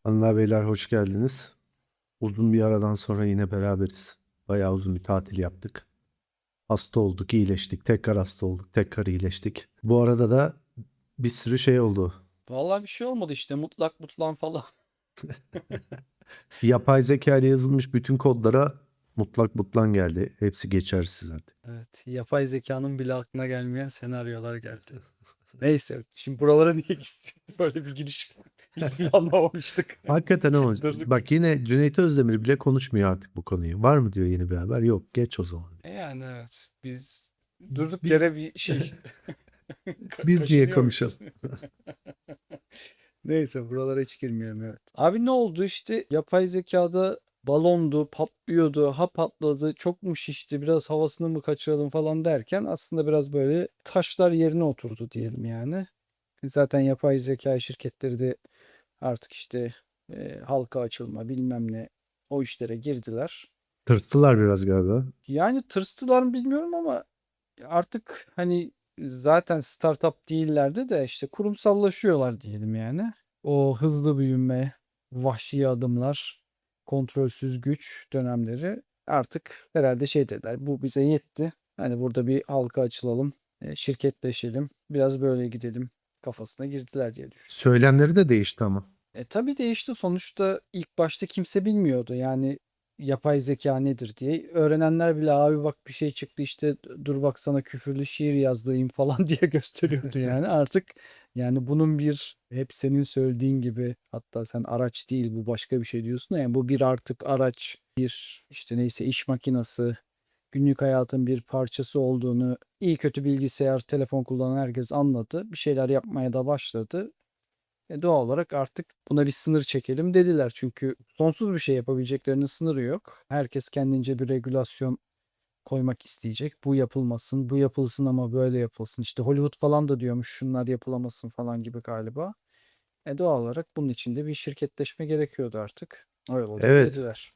Hanımlar beyler hoş geldiniz. Uzun bir aradan sonra yine beraberiz. Bayağı uzun bir tatil yaptık. Hasta olduk, iyileştik. Tekrar hasta olduk, tekrar iyileştik. Bu arada da bir sürü şey oldu. Vallahi bir şey olmadı işte mutlak mutlan falan. Yapay zeka ile yazılmış bütün kodlara mutlak butlan geldi. Hepsi geçersiz artık. Evet, yapay zekanın bile aklına gelmeyen senaryolar geldi. Neyse, şimdi buralara niye gitsin? Böyle bir giriş hiç planlamamıştık. Hakikaten ama Durduk. bak yine Cüneyt Özdemir bile konuşmuyor artık bu konuyu. Var mı diyor yeni bir haber? Yok geç o zaman. Yani evet, biz durduk Biz yere bir şey biz niye kaşınıyor muyuz? konuşalım? Neyse buralara hiç girmiyorum, evet. Abi ne oldu işte yapay zekada balondu, patlıyordu, ha patladı, çok mu şişti, biraz havasını mı kaçıralım falan derken aslında biraz böyle taşlar yerine oturdu diyelim yani. Zaten yapay zeka şirketleri de artık işte halka açılma bilmem ne o işlere girdiler. Tırstılar biraz galiba. Yani tırstılar mı bilmiyorum ama artık hani zaten startup değillerdi de işte kurumsallaşıyorlar diyelim yani. O hızlı büyüme, vahşi adımlar, kontrolsüz güç dönemleri artık herhalde şey dediler. Bu bize yetti. Hani burada bir halka açılalım, şirketleşelim, biraz böyle gidelim kafasına girdiler diye düşünüyorum. Söylemleri de değişti ama. Tabii değişti. Sonuçta ilk başta kimse bilmiyordu. Yani yapay zeka nedir diye. Öğrenenler bile abi bak bir şey çıktı işte dur bak sana küfürlü şiir yazdırayım falan diye gösteriyordu yani. Artık yani bunun bir hep senin söylediğin gibi hatta sen araç değil bu başka bir şey diyorsun da yani bu bir artık araç bir işte neyse iş makinesi günlük hayatın bir parçası olduğunu iyi kötü bilgisayar telefon kullanan herkes anladı. Bir şeyler yapmaya da başladı. Doğal olarak artık buna bir sınır çekelim dediler. Çünkü sonsuz bir şey yapabileceklerinin sınırı yok. Herkes kendince bir regülasyon koymak isteyecek. Bu yapılmasın, bu yapılsın ama böyle yapılsın. İşte Hollywood falan da diyormuş şunlar yapılamasın falan gibi galiba. Doğal olarak bunun için de bir şirketleşme gerekiyordu artık. Öyle de Evet. dediler.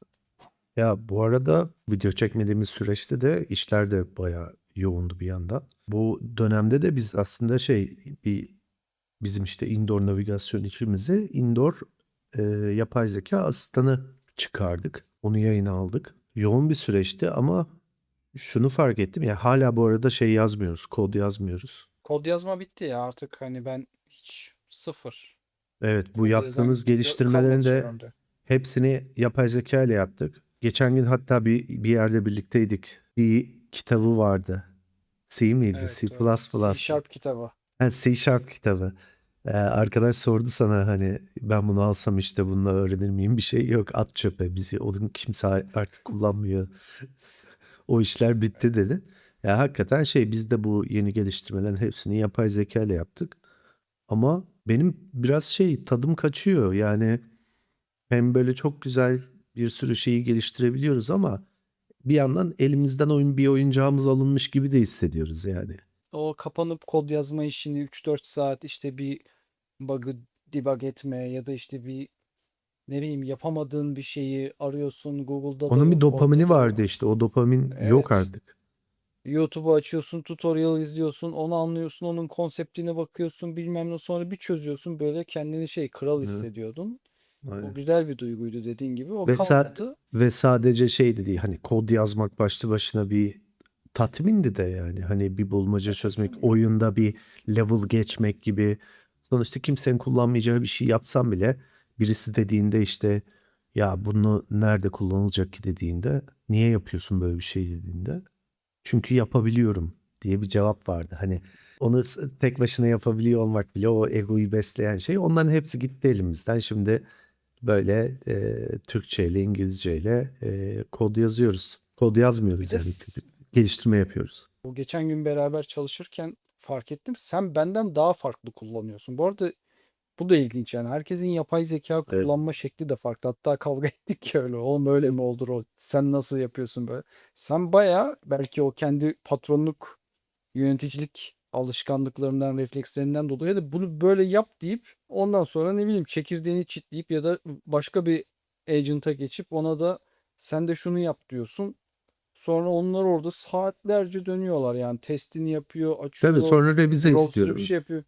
Ya bu arada video çekmediğimiz süreçte de işler de bayağı yoğundu bir yanda. Bu dönemde de biz aslında bizim işte indoor navigasyon işimizi indoor yapay zeka asistanı çıkardık. Onu yayına aldık. Yoğun bir süreçti ama şunu fark ettim ya hala bu arada şey yazmıyoruz, kod yazmıyoruz. Kod yazma bitti ya artık hani ben hiç sıfır. Evet, bu Kod yazan yaptığımız kalmadı geliştirmelerin de çevremde. hepsini yapay zeka ile yaptık. Geçen gün hatta bir yerde birlikteydik. Bir kitabı vardı. C miydi? Evet, C++ C mı? Sharp kitabı. Ha, C Sharp kitabı. Arkadaş sordu sana hani ben bunu alsam işte bununla öğrenir miyim? Bir şey yok at çöpe. Bizi onu kimse artık kullanmıyor. O işler bitti dedi. Ya hakikaten şey biz de bu yeni geliştirmelerin hepsini yapay zeka ile yaptık. Ama benim biraz şey tadım kaçıyor. Yani hem böyle çok güzel bir sürü şeyi geliştirebiliyoruz ama bir yandan elimizden bir oyuncağımız alınmış gibi de hissediyoruz yani. O kapanıp kod yazma işini 3-4 saat işte bir bug'ı debug etme ya da işte bir ne bileyim yapamadığın bir şeyi arıyorsun Google'da da Onun bir yok, orada dopamini da vardı yok. işte. O dopamin yok Evet. artık. YouTube'u açıyorsun, tutorial izliyorsun, onu anlıyorsun, onun konseptine bakıyorsun, bilmem ne sonra bir çözüyorsun böyle kendini şey kral Evet, hissediyordun. O aynen. güzel bir duyguydu dediğin gibi. O Ve, kalmadı. ve sadece şey de değil hani kod yazmak başlı başına bir tatmindi de yani hani bir bulmaca Tabii çözmek, canım. oyunda bir level geçmek gibi sonuçta kimsenin kullanmayacağı bir şey yapsam bile birisi dediğinde işte ya bunu nerede kullanılacak ki dediğinde niye yapıyorsun böyle bir şey dediğinde çünkü yapabiliyorum diye bir cevap vardı. Hani onu tek başına yapabiliyor olmak bile o egoyu besleyen şey onların hepsi gitti elimizden. Şimdi böyle Türkçe ile İngilizce ile kod yazıyoruz. Kod Bir yazmıyoruz de yani geliştirme yapıyoruz. bu geçen gün beraber çalışırken fark ettim. Sen benden daha farklı kullanıyorsun. Bu arada bu da ilginç yani. Herkesin yapay zeka Evet. kullanma şekli de farklı. Hatta kavga ettik ya öyle. Oğlum öyle mi olur o? Sen nasıl yapıyorsun böyle? Sen bayağı belki o kendi patronluk, yöneticilik alışkanlıklarından, reflekslerinden dolayı da bunu böyle yap deyip ondan sonra ne bileyim çekirdeğini çitleyip ya da başka bir agent'a geçip ona da sen de şunu yap diyorsun. Sonra onlar orada saatlerce dönüyorlar yani testini yapıyor, Tabii açıyor, sonra revize crawl sürüp istiyorum. şey yapıyor.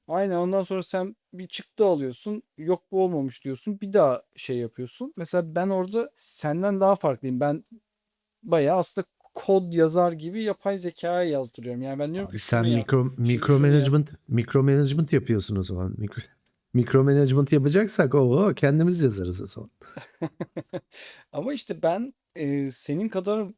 Aynen, ondan sonra sen bir çıktı alıyorsun. Yok bu olmamış diyorsun. Bir daha şey yapıyorsun. Mesela ben orada senden daha farklıyım. Ben bayağı aslında kod yazar gibi yapay zekaya yazdırıyorum. Yani ben diyorum ki Abi sen şunu yap. Şimdi şunu yap. mikro management yapıyorsun o zaman. Mikro management yapacaksak o kendimiz yazarız o zaman. Ama işte ben senin kadar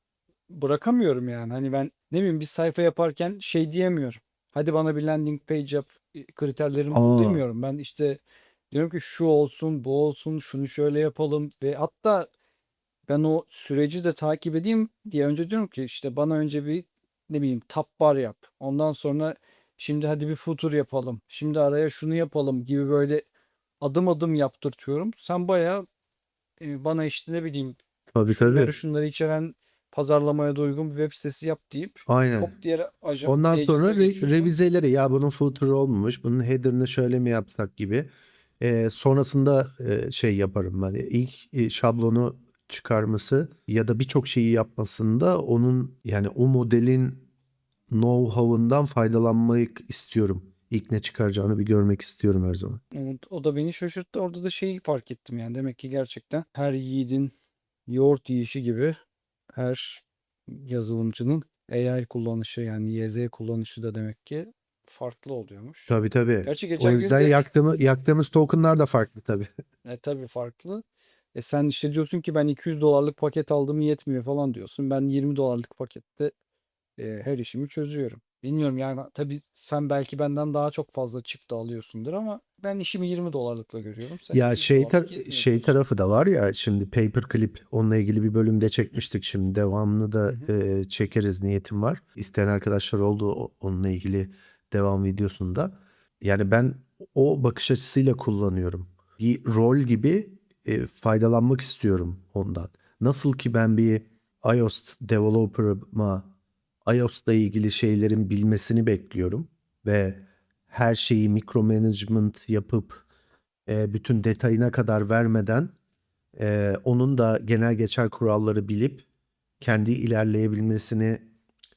bırakamıyorum yani. Hani ben ne bileyim bir sayfa yaparken şey diyemiyorum. Hadi bana bir landing page yap, kriterlerimi bu Aa, demiyorum. Ben işte diyorum ki şu olsun, bu olsun, şunu şöyle yapalım ve hatta ben o süreci de takip edeyim diye önce diyorum ki işte bana önce bir ne bileyim tab bar yap. Ondan sonra şimdi hadi bir footer yapalım. Şimdi araya şunu yapalım gibi böyle adım adım yaptırtıyorum. Sen bayağı bana işte ne bileyim tabii tabii. şunları içeren pazarlamaya da uygun bir web sitesi yap deyip Aynen. hop diğer Ondan sonra agent'a geçiyorsun. revizeleri ya bunun footer'ı olmamış, bunun header'ını şöyle mi yapsak gibi. Sonrasında şey yaparım ben. İlk şablonu çıkarması ya da birçok şeyi yapmasında onun yani o modelin know-how'ından faydalanmak istiyorum. İlk ne çıkaracağını bir görmek istiyorum her zaman. O da beni şaşırttı. Orada da şeyi fark ettim yani. Demek ki gerçekten her yiğidin yoğurt yiyişi gibi her yazılımcının AI kullanışı yani YZ kullanışı da demek ki farklı oluyormuş. Tabii tabii. Gerçi O geçen gün yüzden de yaktığımız tokenlar da farklı tabii. tabii farklı. Sen işte diyorsun ki ben $200 paket aldım yetmiyor falan diyorsun. Ben $20 pakette her işimi çözüyorum. Bilmiyorum yani tabii sen belki benden daha çok fazla çıktı alıyorsundur ama ben işimi $20'lıkla görüyorum. Sen Ya $200'lık yetmiyor şey diyorsun. tarafı da var ya şimdi Paperclip onunla ilgili bir bölümde çekmiştik şimdi devamını Hı da hı. çekeriz niyetim var. İsteyen arkadaşlar oldu onunla ilgili devam videosunda. Yani ben o bakış açısıyla kullanıyorum. Bir rol gibi faydalanmak istiyorum ondan. Nasıl ki ben bir iOS developer'ıma iOS'la ilgili şeylerin bilmesini bekliyorum ve her şeyi mikro management yapıp bütün detayına kadar vermeden onun da genel geçer kuralları bilip kendi ilerleyebilmesini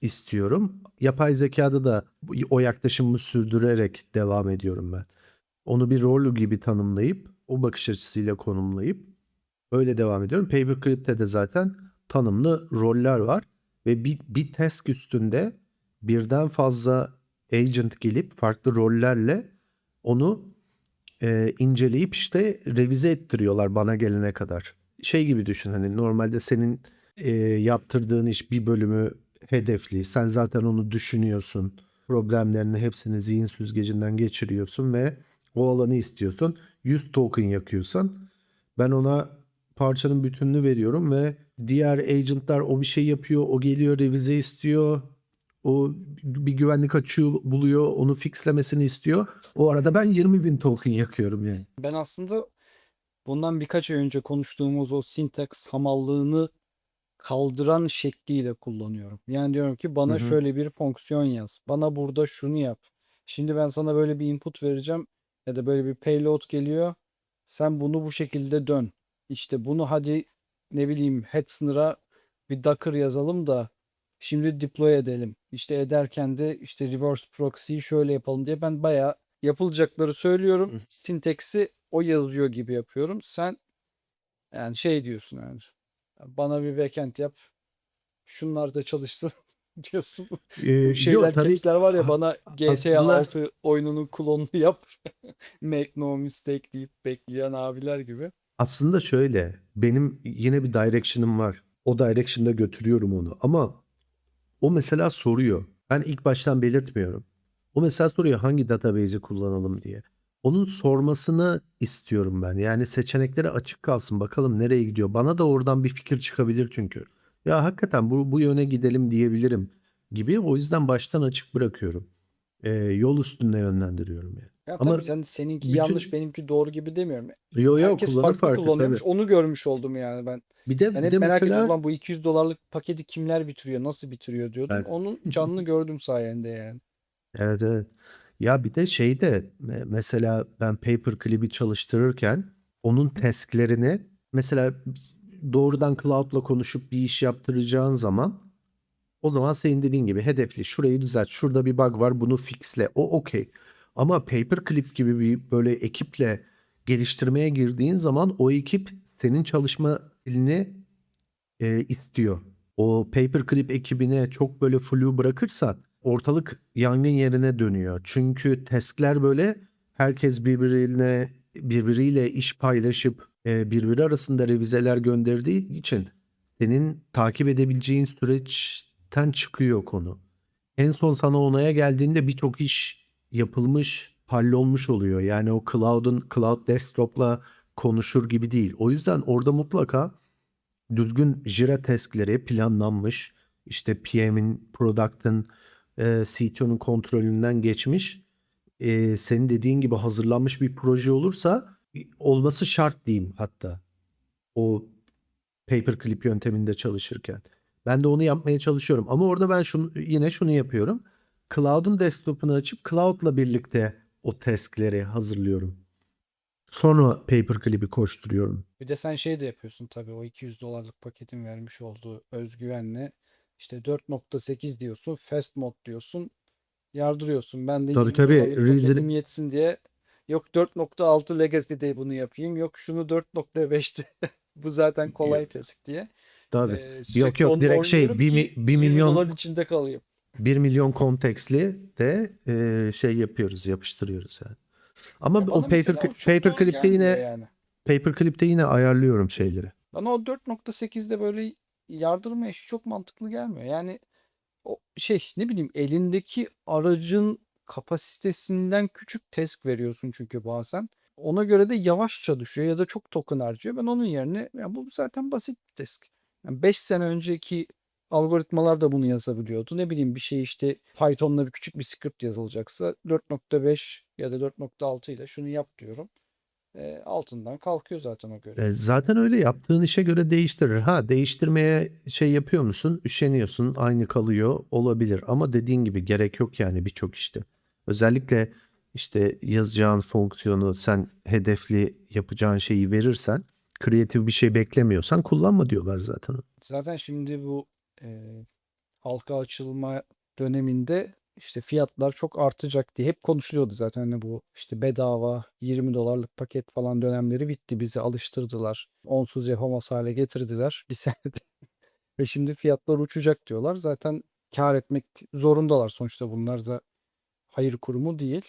istiyorum. Yapay zekada da o yaklaşımımı sürdürerek devam ediyorum ben. Onu bir rol gibi tanımlayıp o bakış açısıyla konumlayıp öyle devam ediyorum. Paperclip'te de zaten tanımlı roller var ve bir task üstünde birden fazla agent gelip farklı rollerle onu inceleyip işte revize ettiriyorlar bana gelene kadar. Şey gibi düşün hani normalde senin yaptırdığın iş bir bölümü hedefli. Sen zaten onu düşünüyorsun. Problemlerini hepsini zihin süzgecinden geçiriyorsun ve o alanı istiyorsun. 100 token yakıyorsan ben ona parçanın bütününü veriyorum ve diğer agentlar o bir şey yapıyor, o geliyor revize istiyor. O bir güvenlik açığı buluyor, onu fixlemesini istiyor. O arada ben 20.000 token yakıyorum yani. Ben aslında bundan birkaç ay önce konuştuğumuz o syntax hamallığını kaldıran şekliyle kullanıyorum. Yani diyorum ki Hı bana hı. şöyle bir fonksiyon yaz. Bana burada şunu yap. Şimdi ben sana böyle bir input vereceğim ya da böyle bir payload geliyor. Sen bunu bu şekilde dön. İşte bunu hadi ne bileyim head sınıra bir Docker yazalım da şimdi deploy edelim. İşte ederken de işte reverse proxy'yi şöyle yapalım diye ben bayağı yapılacakları söylüyorum. Hı. Sinteksi o yazıyor gibi yapıyorum. Sen yani şey diyorsun yani. Bana bir backend yap. Şunlar da çalışsın diyorsun. Bu Yo şeyler tabii caps'ler var ya bana GTA aslında 6 oyununun klonunu yap. Make no mistake deyip bekleyen abiler gibi. şöyle benim yine bir direction'ım var. O direction'da götürüyorum onu ama o mesela soruyor. Ben ilk baştan belirtmiyorum. O mesela soruyor hangi database'i kullanalım diye. Onun sormasını istiyorum ben. Yani seçeneklere açık kalsın bakalım nereye gidiyor. Bana da oradan bir fikir çıkabilir çünkü. Ya hakikaten bu yöne gidelim diyebilirim gibi. O yüzden baştan açık bırakıyorum. Yol üstünde yönlendiriyorum yani. Ya Ama tabii sen seninki yanlış bütün benimki doğru gibi demiyorum. yo Herkes kullanım farklı farkı tabii. kullanıyormuş. Onu görmüş oldum yani ben. Ben Bir de hep merak ediyordum mesela lan bu $200 paketi kimler bitiriyor, nasıl bitiriyor diyordum. ben Onun canını gördüm sayende yani. evet evet. Ya bir de şeyde mesela ben Paperclip'i çalıştırırken onun task'lerini mesela doğrudan cloud'la konuşup bir iş yaptıracağın zaman o zaman senin dediğin gibi hedefli şurayı düzelt şurada bir bug var bunu fixle o okey. Ama Paperclip gibi bir böyle ekiple geliştirmeye girdiğin zaman o ekip senin çalışma dilini istiyor. O Paperclip ekibine çok böyle flu bırakırsan ortalık yangın yerine dönüyor. Çünkü task'ler böyle herkes birbiriyle iş paylaşıp birbiri arasında revizeler gönderdiği için senin takip edebileceğin süreçten çıkıyor konu. En son sana onaya geldiğinde birçok iş yapılmış, hallolmuş oluyor. Yani o Cloud Desktop'la konuşur gibi değil. O yüzden orada mutlaka düzgün Jira task'leri planlanmış, işte PM'in, Product'ın, CTO'nun kontrolünden geçmiş, senin dediğin gibi hazırlanmış bir proje olursa olması şart diyeyim hatta o Paperclip yönteminde çalışırken. Ben de onu yapmaya çalışıyorum. Ama orada ben yine şunu yapıyorum. Cloud'un desktop'unu açıp Cloud'la birlikte o task'leri hazırlıyorum. Sonra Paperclip'i koşturuyorum. Bir de sen şey de yapıyorsun tabii, o $200 paketin vermiş olduğu özgüvenle işte 4.8 diyorsun, fast mod diyorsun, yardırıyorsun. Ben de Tabii 20 tabii. dolarlık paketim yetsin diye yok 4.6 Legacy'de bunu yapayım, yok şunu 4.5'te bu zaten kolay test diye. Tabii. Yok Sürekli yok, onunla direkt oynuyorum ki 1 20 milyon dolar içinde kalayım. 1 milyon konteksli de şey yapıyoruz, yapıştırıyoruz yani. Ama Ya o bana mesela o çok doğru gelmiyor yani. Paperclip'te yine ayarlıyorum şeyleri. Bana o 4.8'de böyle yardırma işi çok mantıklı gelmiyor. Yani o şey, ne bileyim, elindeki aracın kapasitesinden küçük task veriyorsun çünkü bazen. Ona göre de yavaş çalışıyor ya da çok token harcıyor. Ben onun yerine, ya bu zaten basit bir task. Yani 5 sene önceki algoritmalar da bunu yazabiliyordu. Ne bileyim, bir şey işte Python'la bir küçük bir script yazılacaksa 4.5 ya da 4.6 ile şunu yap diyorum. Altından kalkıyor zaten o görev. Zaten öyle, yaptığın işe göre değiştirir. Ha, değiştirmeye şey yapıyor musun? Üşeniyorsun, aynı kalıyor olabilir. Ama dediğin gibi gerek yok yani birçok işte. Özellikle işte yazacağın fonksiyonu sen hedefli yapacağın şeyi verirsen, kreatif bir şey beklemiyorsan kullanma diyorlar zaten. Zaten şimdi bu e, halka açılma döneminde işte fiyatlar çok artacak diye hep konuşuluyordu zaten. Hani bu işte bedava $20 paket falan dönemleri bitti. Bizi alıştırdılar. Onsuz yapamaz hale getirdiler bir senede. Ve şimdi fiyatlar uçacak diyorlar. Zaten kar etmek zorundalar. Sonuçta bunlar da hayır kurumu değil.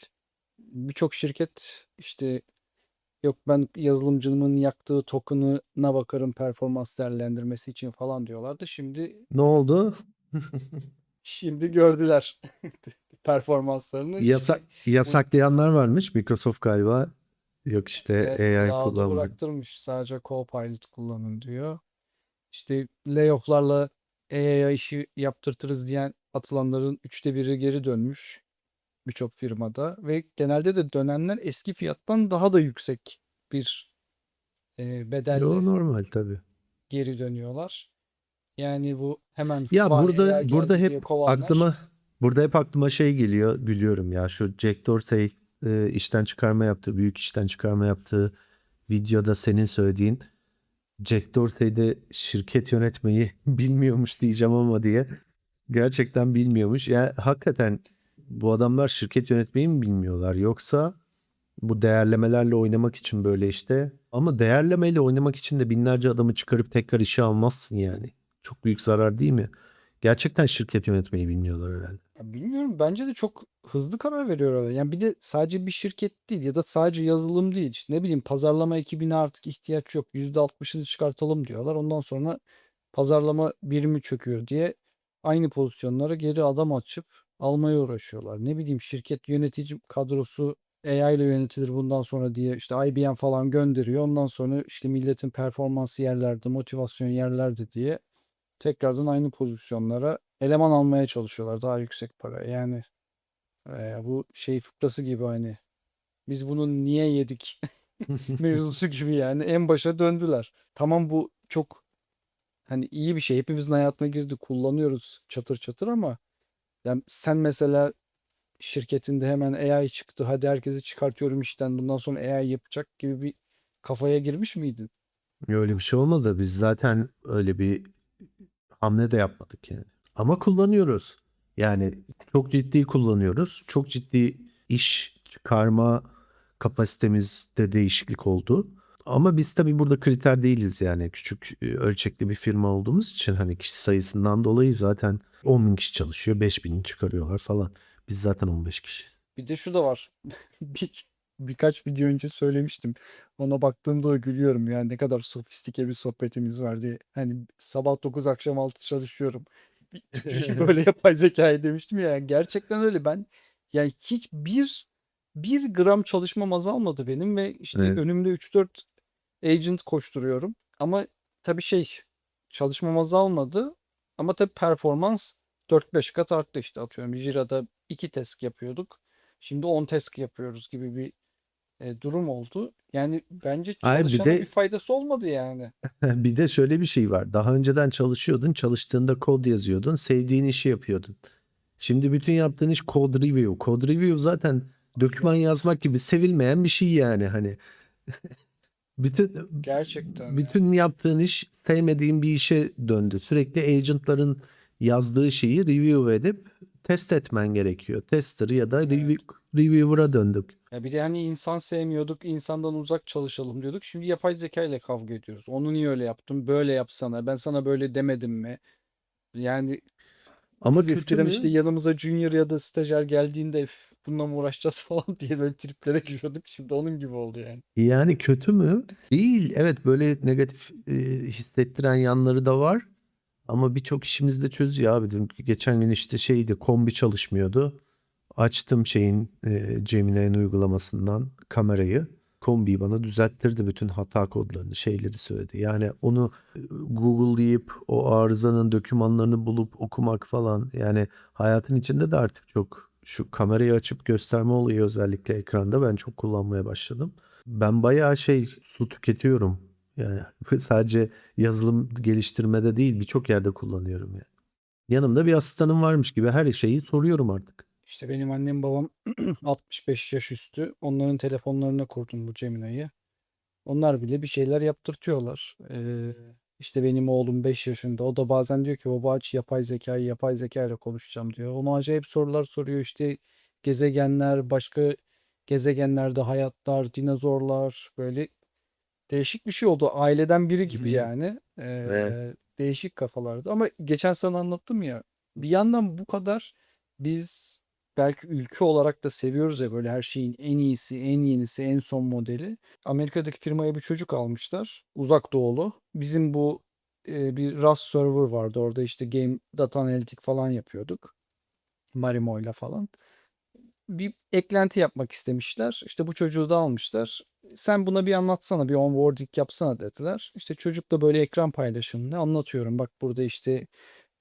Birçok şirket işte yok ben yazılımcımın yaktığı token'ına bakarım performans değerlendirmesi için falan diyorlardı. Ne oldu? Şimdi gördüler performanslarını. Yasaklayanlar varmış. Microsoft galiba. Yok işte Evet, AI cloud'u kullanmayı. bıraktırmış. Sadece Copilot kullanın diyor. İşte layoff'larla AI işi yaptırtırız diyen atılanların 1/3'ü geri dönmüş birçok firmada ve genelde de dönenler eski fiyattan daha da yüksek bir Yo, bedelle normal tabii. geri dönüyorlar. Yani bu hemen Ya vay AI burada geldi hep diye kovanlar. aklıma şey geliyor, gülüyorum ya, şu Jack Dorsey işten çıkarma yaptı, büyük işten çıkarma yaptığı videoda senin söylediğin Jack Dorsey de şirket yönetmeyi bilmiyormuş diyeceğim ama diye, gerçekten bilmiyormuş. Ya hakikaten bu adamlar şirket yönetmeyi mi bilmiyorlar, yoksa bu değerlemelerle oynamak için böyle işte, ama değerlemeyle oynamak için de binlerce adamı çıkarıp tekrar işe almazsın yani. Çok büyük zarar değil mi? Gerçekten şirket yönetmeyi bilmiyorlar herhalde. Ya bilmiyorum, bence de çok hızlı karar veriyorlar. Yani bir de sadece bir şirket değil ya da sadece yazılım değil. İşte ne bileyim, pazarlama ekibine artık ihtiyaç yok. %60'ını çıkartalım diyorlar. Ondan sonra pazarlama birimi çöküyor diye aynı pozisyonlara geri adam açıp almaya uğraşıyorlar. Ne bileyim, şirket yönetici kadrosu AI ile yönetilir bundan sonra diye işte IBM falan gönderiyor. Ondan sonra işte milletin performansı yerlerde, motivasyon yerlerde diye tekrardan aynı pozisyonlara eleman almaya çalışıyorlar daha yüksek para. Yani bu şey fıkrası gibi, hani biz bunu niye yedik mevzusu gibi, yani en başa döndüler. Tamam, bu çok hani iyi bir şey. Hepimizin hayatına girdi, kullanıyoruz çatır çatır ama yani sen mesela şirketinde hemen AI çıktı, hadi herkesi çıkartıyorum işten, bundan sonra AI yapacak gibi bir kafaya girmiş miydin? Öyle bir şey olmadı. Biz zaten öyle bir hamle de yapmadık yani. Ama kullanıyoruz. Yani çok ciddi kullanıyoruz. Çok ciddi iş çıkarma kapasitemizde değişiklik oldu. Ama biz tabii burada kriter değiliz yani küçük ölçekli bir firma olduğumuz için hani kişi sayısından dolayı zaten 10 bin kişi çalışıyor, 5 bin çıkarıyorlar falan. Biz zaten 15 kişi. Bir de şu da var. Birkaç video önce söylemiştim. Ona baktığımda da gülüyorum yani ne kadar sofistike bir sohbetimiz var diye. Hani sabah 9 akşam 6 çalışıyorum. Böyle yapay zekayı demiştim ya. Yani gerçekten öyle. Ben yani bir gram çalışmam azalmadı benim ve işte Evet. önümde 3-4 agent koşturuyorum. Ama tabii çalışmam azalmadı. Ama tabii performans 4-5 kat arttı işte atıyorum. Jira'da 2 task yapıyorduk. Şimdi 10 task yapıyoruz gibi bir durum oldu. Yani bence Ay bir çalışana bir de faydası olmadı yani. bir de şöyle bir şey var. Daha önceden çalışıyordun, çalıştığında kod yazıyordun, sevdiğin işi yapıyordun. Şimdi bütün yaptığın iş code review. Code review zaten doküman yazmak gibi sevilmeyen bir şey yani hani. Bütün Gerçekten ya. bütün yaptığın iş sevmediğin bir işe döndü. Sürekli agentların yazdığı şeyi review edip test etmen gerekiyor. Tester ya da Evet. reviewer'a döndük. Ya bir de hani insan sevmiyorduk, insandan uzak çalışalım diyorduk. Şimdi yapay zeka ile kavga ediyoruz. Onu niye öyle yaptın? Böyle yapsana. Ben sana böyle demedim mi? Yani Ama biz kötü eskiden işte mü? yanımıza junior ya da stajyer geldiğinde "Üf, bununla mı uğraşacağız" falan diye böyle triplere giriyorduk. Şimdi onun gibi oldu yani. Yani kötü mü? Değil. Evet böyle negatif hissettiren yanları da var. Ama birçok işimizi de çözüyor abi. Geçen gün işte şeydi kombi çalışmıyordu. Açtım şeyin Gemini'nin uygulamasından kamerayı. Kombiyi bana düzelttirdi bütün hata kodlarını şeyleri söyledi. Yani onu Google'layıp o arızanın dokümanlarını bulup okumak falan yani hayatın içinde de artık çok şu kamerayı açıp gösterme olayı özellikle ekranda ben çok kullanmaya başladım. Ben bayağı şey su tüketiyorum. Yani sadece yazılım geliştirmede değil birçok yerde kullanıyorum yani. Yanımda bir asistanım varmış gibi her şeyi soruyorum artık. İşte benim annem babam 65 yaş üstü. Onların telefonlarına kurdum bu Gemini'yi. Onlar bile bir şeyler yaptırtıyorlar. İşte benim oğlum 5 yaşında. O da bazen diyor ki baba aç yapay zekayı, yapay zeka ile konuşacağım diyor. Ona acayip sorular soruyor. İşte gezegenler, başka gezegenlerde hayatlar, dinozorlar böyle değişik bir şey oldu. Aileden biri Hı gibi hı. yani. Ve Değişik kafalardı. Ama geçen sana anlattım ya. Bir yandan bu kadar biz belki ülke olarak da seviyoruz ya böyle her şeyin en iyisi, en yenisi, en son modeli. Amerika'daki firmaya bir çocuk almışlar. Uzak doğulu. Bizim bu bir Rust server vardı. Orada işte game data analitik falan yapıyorduk. Marimo'yla falan bir eklenti yapmak istemişler. İşte bu çocuğu da almışlar. Sen buna bir anlatsana, bir onboarding yapsana dediler. İşte çocukla böyle ekran paylaşımını anlatıyorum. Bak burada işte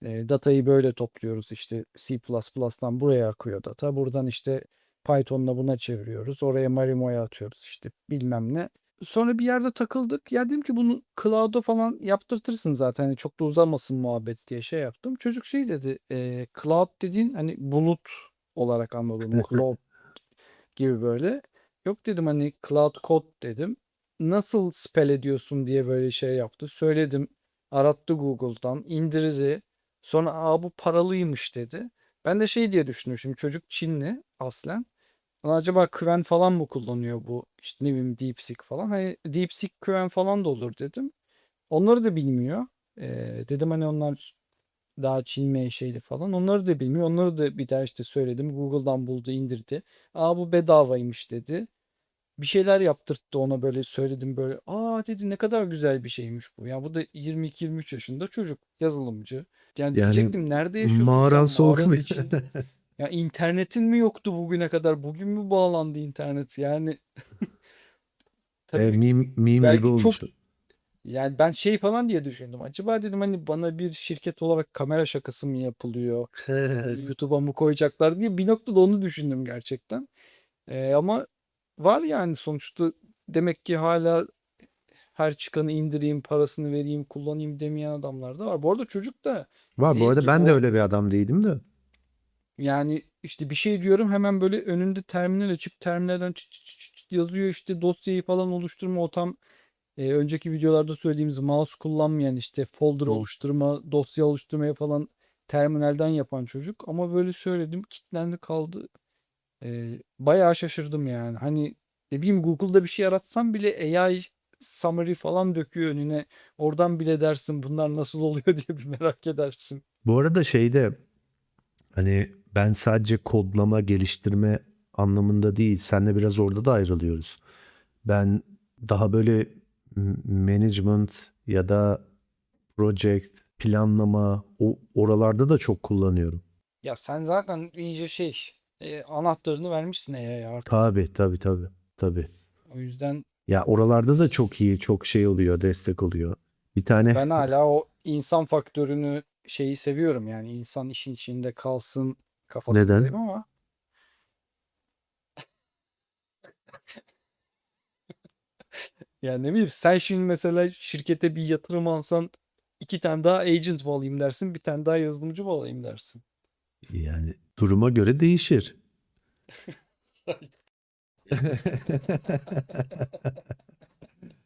datayı böyle topluyoruz. İşte C++'dan buraya akıyor data. Buradan işte Python'la buna çeviriyoruz. Oraya Marimo'ya atıyoruz işte bilmem ne. Sonra bir yerde takıldık. Ya dedim ki bunu cloud'a falan yaptırtırsın zaten. Hani çok da uzamasın muhabbet diye şey yaptım. Çocuk şey dedi. Cloud dediğin hani bulut olarak anladım. Cloud gibi böyle. Yok dedim hani Cloud Code dedim. Nasıl spell ediyorsun diye böyle şey yaptı. Söyledim. Arattı Google'dan. İndirdi. Sonra bu paralıymış dedi. Ben de şey diye düşündüm. Şimdi çocuk Çinli aslen. Lan acaba Qwen falan mı kullanıyor bu? İşte ne bileyim DeepSeek falan. Hani DeepSeek Qwen falan da olur dedim. Onları da bilmiyor. Dedim hani onlar daha Çin menşeli falan. Onları da bilmiyor. Onları da bir daha işte söyledim. Google'dan buldu, indirdi. Bu bedavaymış dedi. Bir şeyler yaptırttı ona böyle söyledim böyle. Dedi ne kadar güzel bir şeymiş bu. Ya bu da 22-23 yaşında çocuk, yazılımcı. Yani yani diyecektim nerede yaşıyorsun sen mağaran soğuk mu? mağaranın içinde? Ya internetin mi yoktu bugüne kadar? Bugün mü bağlandı internet? Yani tabii Meme gibi belki çok olmuş. yani ben şey falan diye düşündüm. Acaba dedim hani bana bir şirket olarak kamera şakası mı yapılıyor? YouTube'a mı koyacaklar diye bir noktada onu düşündüm gerçekten. Ama var yani sonuçta demek ki hala her çıkanı indireyim, parasını vereyim, kullanayım demeyen adamlar da var. Bu arada çocuk da Var bu arada zeki. ben de öyle bir adam değilim de. Yani işte bir şey diyorum hemen böyle önünde terminal açıp terminalden çıt çıt çıt çıt yazıyor işte dosyayı falan oluşturma o tam önceki videolarda söylediğimiz mouse kullanmayan işte folder Hı. oluşturma, dosya oluşturmaya falan terminalden yapan çocuk. Ama böyle söyledim, kilitlendi kaldı. Bayağı şaşırdım yani. Hani ne bileyim Google'da bir şey aratsam bile AI summary falan döküyor önüne. Oradan bile dersin bunlar nasıl oluyor diye bir merak edersin. Bu arada şeyde hani ben sadece kodlama, geliştirme anlamında değil. Seninle biraz orada da ayrılıyoruz. Ben daha böyle management ya da project, planlama o oralarda da çok kullanıyorum. Ya sen zaten iyice anahtarını vermişsin AI'ya artık. Tabii tabii tabii tabii. O yüzden Ya oralarda da s- çok iyi, çok şey oluyor, destek oluyor. Bir tane ben hala o insan faktörünü seviyorum yani insan işin içinde kalsın kafasındayım neden? ama yani ne bileyim sen şimdi mesela şirkete bir yatırım alsan iki tane daha agent mı alayım dersin bir tane daha yazılımcı mı alayım dersin. Yani duruma göre değişir.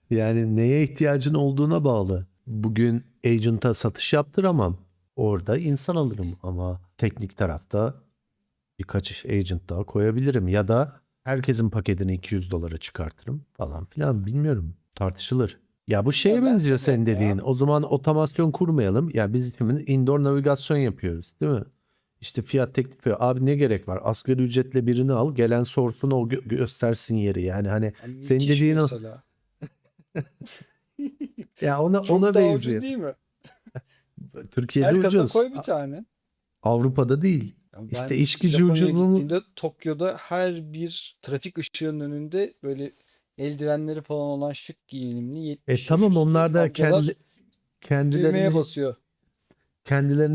Yani neye ihtiyacın olduğuna bağlı. Bugün agent'a satış yaptıramam. Orada insan alırım ama teknik tarafta birkaç agent daha koyabilirim. Ya da herkesin paketini 200 dolara çıkartırım falan filan bilmiyorum. Tartışılır. Ya bu şeye Ya ben benziyor senin seviyorum dediğin. ya. O zaman otomasyon kurmayalım. Ya biz şimdi indoor navigasyon yapıyoruz, değil mi? İşte fiyat teklifi. Abi ne gerek var? Asgari ücretle birini al. Gelen sorsun o göstersin yeri. Yani hani Ya senin müthiş dediğin o. mesela. Ya ona Çok ona daha ucuz benziyor. değil mi? Türkiye'de Her kata ucuz. koy bir tane. Avrupa'da değil. Ya İşte ben iş gücü Japonya'ya ucuzluğu. gittiğimde Tokyo'da her bir trafik ışığının önünde böyle eldivenleri falan olan şık giyinimli 70 yaş Tamam üstü onlar da amcalar düğmeye kendilerini basıyor.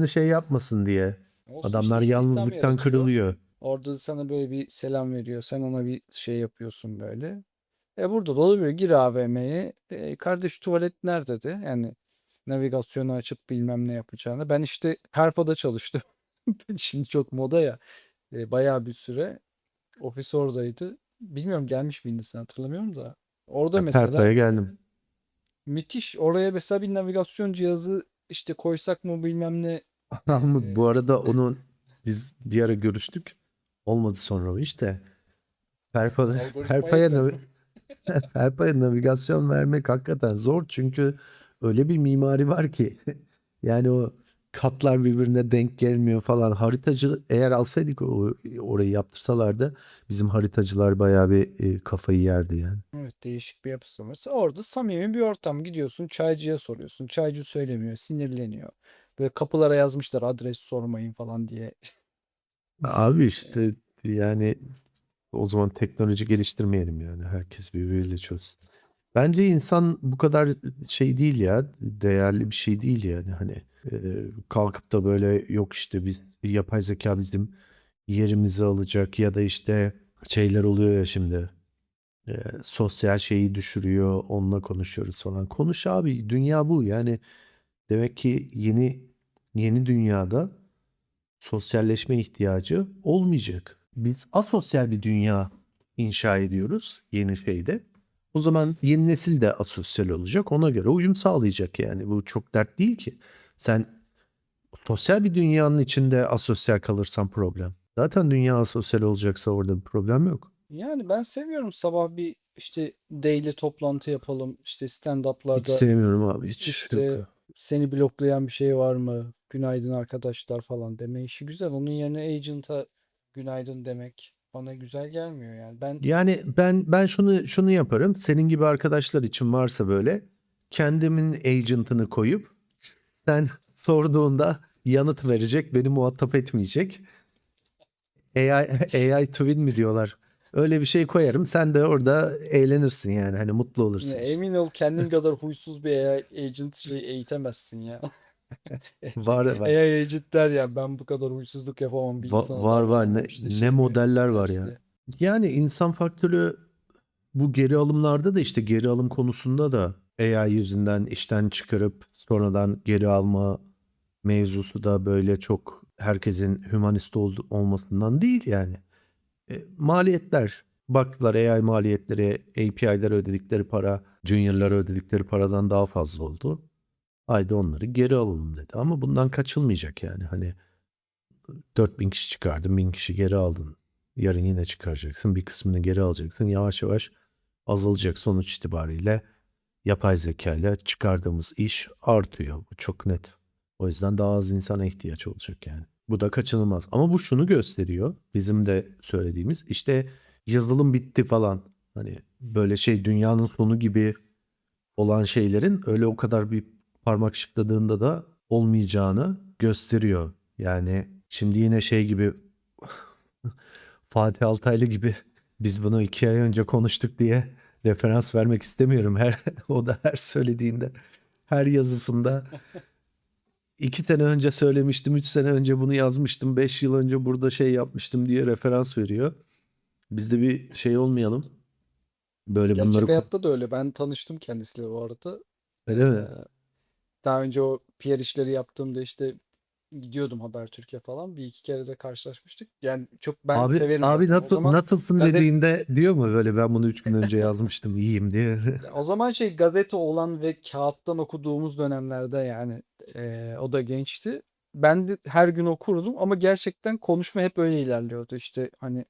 şey yapmasın diye. Olsun işte Adamlar istihdam yalnızlıktan yaratıyor. kırılıyor. Orada sana böyle bir selam veriyor. Sen ona bir şey yapıyorsun böyle. Burada da oluyor gir AVM'ye. Kardeş tuvalet nerede de? Yani navigasyonu açıp bilmem ne yapacağını. Ben işte Herpa'da çalıştım. Şimdi çok moda ya. Bayağı bir süre. Ofis oradaydı. Bilmiyorum gelmiş miydin sen hatırlamıyorum da. Orada mesela Perpa'ya geldim. müthiş. Oraya mesela bir navigasyon cihazı işte koysak mı bilmem ne. Ama Ee, bu arada onu biz bir ara görüştük. Olmadı sonra o işte. Algoritmaya Perpa'ya göre mi? Perpa'ya navigasyon vermek hakikaten zor çünkü öyle bir mimari var ki yani o katlar birbirine denk gelmiyor falan. Haritacı eğer alsaydık orayı yaptırsalardı bizim haritacılar bayağı bir kafayı yerdi yani. Evet değişik bir yapısı var. Mesela orada samimi bir ortam. Gidiyorsun çaycıya soruyorsun. Çaycı söylemiyor, sinirleniyor. Böyle kapılara yazmışlar adres sormayın falan diye. Abi E, işte yani o zaman teknoloji geliştirmeyelim yani. Herkes birbiriyle çözsün. Bence insan bu kadar şey değil ya. Değerli bir şey değil yani. Hani kalkıp da böyle yok işte biz yapay zeka bizim yerimizi alacak ya da işte şeyler oluyor ya şimdi. Sosyal şeyi düşürüyor. Onunla konuşuyoruz falan. Konuş abi. Dünya bu. Yani demek ki yeni dünyada sosyalleşme ihtiyacı olmayacak. Biz asosyal bir dünya inşa ediyoruz yeni şeyde. O zaman yeni nesil de asosyal olacak. Ona göre uyum sağlayacak yani. Bu çok dert değil ki. Sen sosyal bir dünyanın içinde asosyal kalırsan problem. Zaten dünya asosyal olacaksa orada bir problem yok. Yani ben seviyorum sabah bir işte daily toplantı yapalım. İşte Hiç stand-up'larda sevmiyorum abi hiç. Yok. işte seni bloklayan bir şey var mı? Günaydın arkadaşlar falan deme işi güzel. Onun yerine agent'a günaydın demek bana güzel gelmiyor yani. Ben Yani ben şunu yaparım. Senin gibi arkadaşlar için varsa böyle kendimin agent'ını koyup sen sorduğunda yanıt verecek, beni muhatap etmeyecek. AI twin mi diyorlar? Öyle bir şey koyarım. Sen de orada eğlenirsin yani. Hani mutlu ya olursun işte. emin ol kendin kadar huysuz bir AI agent eğitemezsin ya. Var var. AI agent der ya ben bu kadar huysuzluk yapamam bir insana Var var. davranamam işte Ne şey mi modeller var ters ya. diye. Yani insan faktörü bu geri alımlarda da işte geri alım konusunda da AI yüzünden işten çıkarıp sonradan geri alma mevzusu da böyle çok herkesin hümanist olmasından değil yani. Maliyetler. Baktılar AI maliyetleri, API'lere ödedikleri para, junior'lara ödedikleri paradan daha fazla oldu. Haydi onları geri alalım dedi. Ama bundan kaçılmayacak yani. Hani 4.000 kişi çıkardın, 1.000 kişi geri aldın. Yarın yine çıkaracaksın. Bir kısmını geri alacaksın. Yavaş yavaş azalacak. Sonuç itibariyle yapay zeka ile çıkardığımız iş artıyor. Bu çok net. O yüzden daha az insana ihtiyaç olacak yani. Bu da kaçınılmaz. Ama bu şunu gösteriyor. Bizim de söylediğimiz işte yazılım bitti falan. Hani böyle şey dünyanın sonu gibi olan şeylerin öyle o kadar bir parmak şıkladığında da olmayacağını gösteriyor. Yani şimdi yine şey gibi Fatih Altaylı gibi biz bunu 2 ay önce konuştuk diye referans vermek istemiyorum. O da her söylediğinde, her yazısında 2 sene önce söylemiştim, 3 sene önce bunu yazmıştım, 5 yıl önce burada şey yapmıştım diye referans veriyor. Biz de bir şey olmayalım. Böyle bunları Gerçek hayatta da öyle. Ben tanıştım kendisiyle bu arada. Ee, öyle mi? Daha önce o PR işleri yaptığımda işte gidiyordum Habertürk'e falan. Bir iki kere de karşılaşmıştık. Yani çok ben Abi severim abi zaten. O nasıl, zaman nasılsın gazet dediğinde diyor mu böyle ben bunu 3 gün önce yazmıştım iyiyim diye. ya o zaman şey gazete olan ve kağıttan okuduğumuz dönemlerde yani o da gençti. Ben de her gün okurdum ama gerçekten konuşma hep öyle ilerliyordu. İşte hani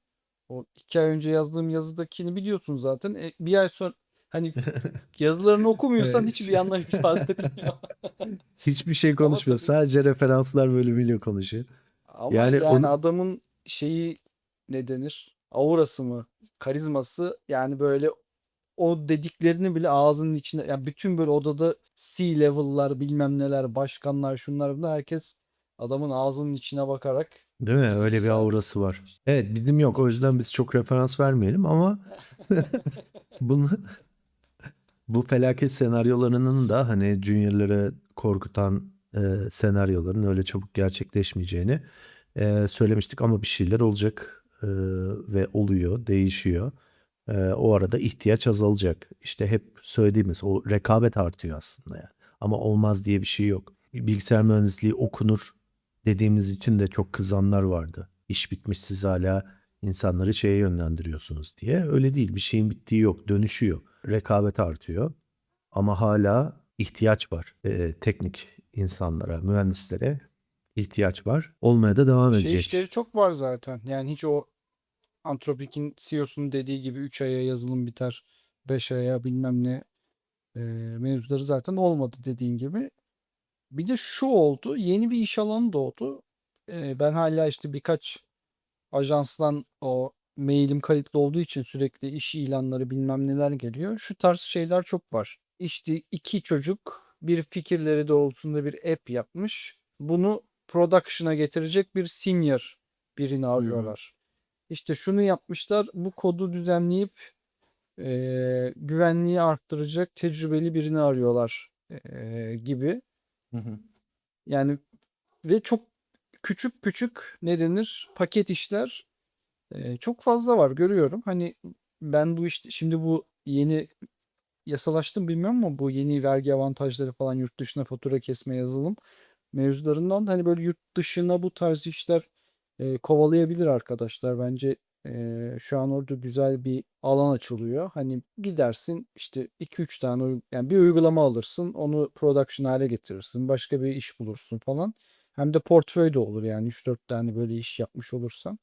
o 2 ay önce yazdığım yazıdakini biliyorsun zaten. Bir ay sonra hani yazılarını okumuyorsan Evet, hiçbir anlam ifade etmiyor. hiçbir şey Ama konuşmuyor. tabii Sadece referanslar bölümüyle konuşuyor. ama Yani yani onu adamın şeyi ne denir? Aurası mı? Karizması yani böyle o dediklerini bile ağzının içinde yani bütün böyle odada C-level'lar bilmem neler başkanlar şunlar bunlar herkes adamın ağzının içine bakarak değil mi? bizi Öyle bir aurası var. Evet bizim yok. O yüzden biz çok referans vermeyelim ama bunu bu felaket senaryolarının da hani Junior'ları korkutan senaryoların öyle çabuk gerçekleşmeyeceğini söylemiştik ama bir şeyler olacak ve oluyor, değişiyor. O arada ihtiyaç azalacak. İşte hep söylediğimiz o rekabet artıyor aslında yani. Ama olmaz diye bir şey yok. Bilgisayar mühendisliği okunur dediğimiz için de çok kızanlar vardı. İş bitmiş siz hala insanları şeye yönlendiriyorsunuz diye. Öyle değil. Bir şeyin bittiği yok. Dönüşüyor. Rekabet artıyor. Ama hala ihtiyaç var. Teknik insanlara, mühendislere ihtiyaç var. Olmaya da devam şey işleri edecek. çok var zaten. Yani hiç o Anthropic'in CEO'sunun dediği gibi 3 aya yazılım biter, 5 aya bilmem ne e, mevzuları zaten olmadı dediğin gibi. Bir de şu oldu, yeni bir iş alanı doğdu. Ben hala işte birkaç ajanstan o mailim kayıtlı olduğu için sürekli iş ilanları bilmem neler geliyor. Şu tarz şeyler çok var. İşte iki çocuk bir fikirleri doğrultusunda bir app yapmış. Bunu production'a getirecek bir senior birini Hı hı. arıyorlar. İşte şunu yapmışlar. Bu kodu düzenleyip güvenliği arttıracak tecrübeli birini arıyorlar gibi. Hı hı. Yani ve çok küçük küçük ne denir paket işler çok fazla var görüyorum. Hani ben bu işte şimdi bu yeni yasalaştım bilmiyorum ama bu yeni vergi avantajları falan yurt dışına fatura kesme yazılım mevzularından da hani böyle yurt dışına bu tarz işler kovalayabilir arkadaşlar. Bence şu an orada güzel bir alan açılıyor. Hani gidersin işte iki üç tane yani bir uygulama alırsın, onu production hale getirirsin, başka bir iş bulursun falan. Hem de portföy de olur yani üç dört tane böyle iş yapmış olursan.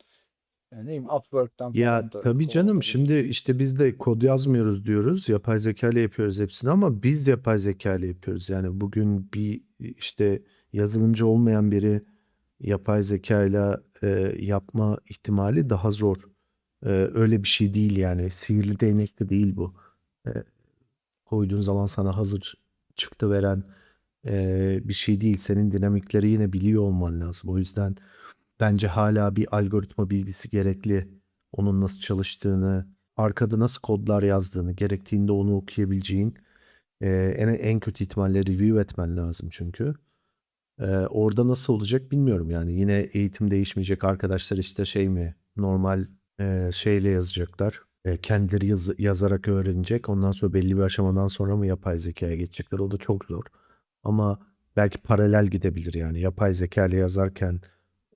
Yani ne bileyim Upwork'tan Ya falan da tabii canım şimdi kovalanabilir. işte biz de kod yazmıyoruz diyoruz. Yapay zeka ile yapıyoruz hepsini ama biz yapay zeka ile yapıyoruz. Yani bugün bir işte yazılımcı olmayan biri yapay zeka ile yapma ihtimali daha zor. Öyle bir şey değil yani. Sihirli değnek de değil bu. E, Koyduğun zaman sana hazır çıktı veren bir şey değil. Senin dinamikleri yine biliyor olman lazım. O yüzden bence hala bir algoritma bilgisi gerekli. Onun nasıl çalıştığını, arkada nasıl kodlar yazdığını, gerektiğinde onu okuyabileceğin, en kötü ihtimalle review etmen lazım çünkü. Orada nasıl olacak bilmiyorum yani. Yine eğitim değişmeyecek arkadaşlar işte şey mi normal şeyle yazacaklar. Kendileri yazarak öğrenecek. Ondan sonra belli bir aşamadan sonra mı yapay zekaya geçecekler? O da çok zor. Ama belki paralel gidebilir yani. Yapay zeka ile yazarken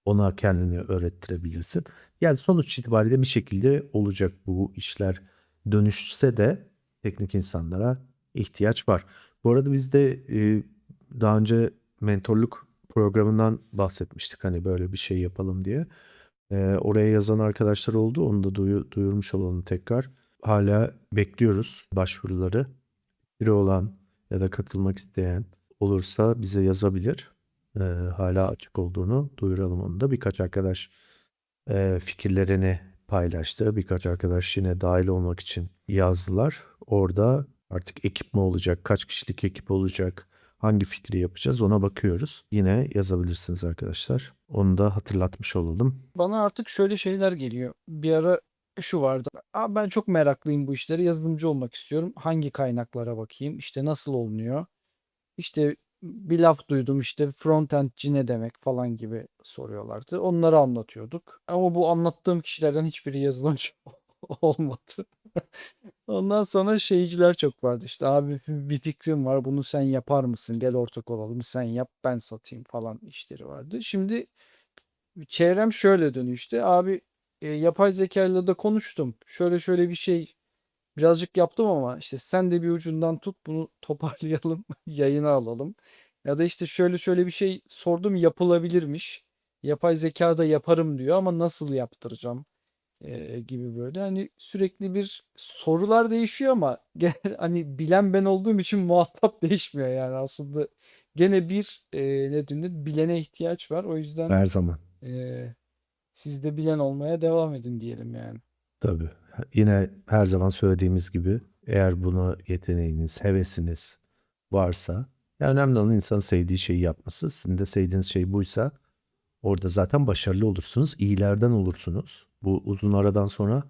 ona kendini öğrettirebilirsin. Yani sonuç itibariyle bir şekilde olacak bu işler. Dönüşse de teknik insanlara ihtiyaç var. Bu arada biz de daha önce mentorluk programından bahsetmiştik hani böyle bir şey yapalım diye. Oraya yazan arkadaşlar oldu. Onu da duyurmuş olalım tekrar. Hala bekliyoruz başvuruları. Biri olan ya da katılmak isteyen olursa bize yazabilir. Hala açık olduğunu duyuralım onu da. Birkaç arkadaş fikirlerini paylaştı. Birkaç arkadaş yine dahil olmak için yazdılar. Orada artık ekip mi olacak, kaç kişilik ekip olacak, hangi fikri yapacağız ona bakıyoruz. Yine yazabilirsiniz arkadaşlar. Onu da hatırlatmış olalım. Bana artık şöyle şeyler geliyor. Bir ara şu vardı. Abi ben çok meraklıyım bu işlere. Yazılımcı olmak istiyorum. Hangi kaynaklara bakayım? İşte nasıl olunuyor? İşte bir laf duydum işte frontendci ne demek falan gibi soruyorlardı. Onları anlatıyorduk. Ama bu anlattığım kişilerden hiçbiri yazılımcı olmadı. Ondan sonra şeyciler çok vardı. İşte abi bir fikrim var bunu sen yapar mısın? Gel ortak olalım sen yap ben satayım falan işleri vardı. Şimdi çevrem şöyle dönüyor işte abi yapay zeka ile de konuştum. Şöyle şöyle bir şey birazcık yaptım ama işte sen de bir ucundan tut bunu toparlayalım, yayına alalım. Ya da işte şöyle şöyle bir şey sordum yapılabilirmiş. Yapay zeka da yaparım diyor ama nasıl yaptıracağım gibi böyle. Hani sürekli bir sorular değişiyor ama hani bilen ben olduğum için muhatap değişmiyor yani aslında. Gene bir ne denir bilene ihtiyaç var. O yüzden Her zaman. e, siz de bilen olmaya devam edin diyelim yani. Tabii. Yine her zaman söylediğimiz gibi eğer buna yeteneğiniz, hevesiniz varsa ya önemli olan insanın sevdiği şeyi yapması. Sizin de sevdiğiniz şey buysa orada zaten başarılı olursunuz. İyilerden olursunuz. Bu uzun aradan sonra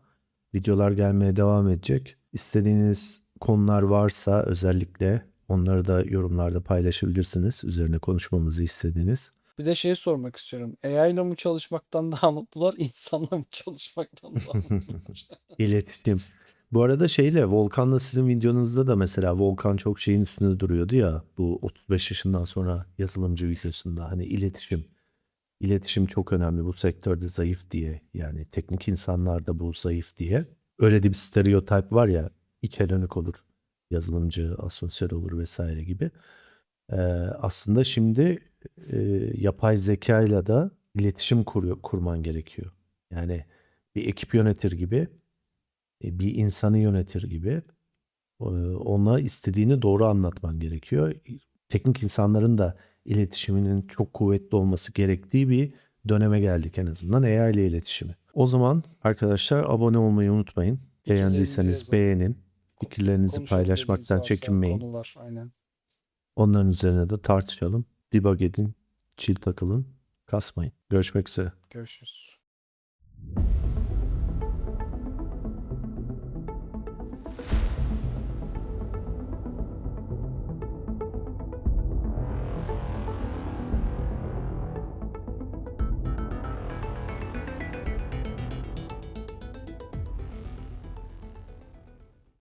videolar gelmeye devam edecek. İstediğiniz konular varsa özellikle onları da yorumlarda paylaşabilirsiniz. Üzerine konuşmamızı istediğiniz. Bir de şey sormak istiyorum. AI ile mı çalışmaktan daha mutlular, insanla mı çalışmaktan daha mutlular? İletişim. Bu arada şeyle Volkan'la sizin videonuzda da mesela Volkan çok şeyin üstünde duruyordu ya bu 35 yaşından sonra yazılımcı videosunda hani iletişim. İletişim çok önemli bu sektörde zayıf diye yani teknik insanlarda bu zayıf diye. Öyle de bir stereotip var ya içe dönük olur yazılımcı asosyal olur vesaire gibi. Ee, Aslında şimdi e, yapay zekayla da iletişim kurman gerekiyor. Yani bir ekip yönetir gibi bir insanı yönetir gibi ona istediğini doğru anlatman gerekiyor. Teknik insanların da iletişiminin çok kuvvetli olması gerektiği bir döneme geldik en azından AI ile iletişimi. O zaman arkadaşlar abone olmayı unutmayın. Fikirlerinizi Beğendiyseniz yazın. beğenin. Fikirlerinizi Konuşalım dediğiniz paylaşmaktan varsa çekinmeyin. konular. Aynen. Onların üzerine de tartışalım. Debug edin, chill takılın, kasmayın. Görüşmek üzere. Görüşürüz.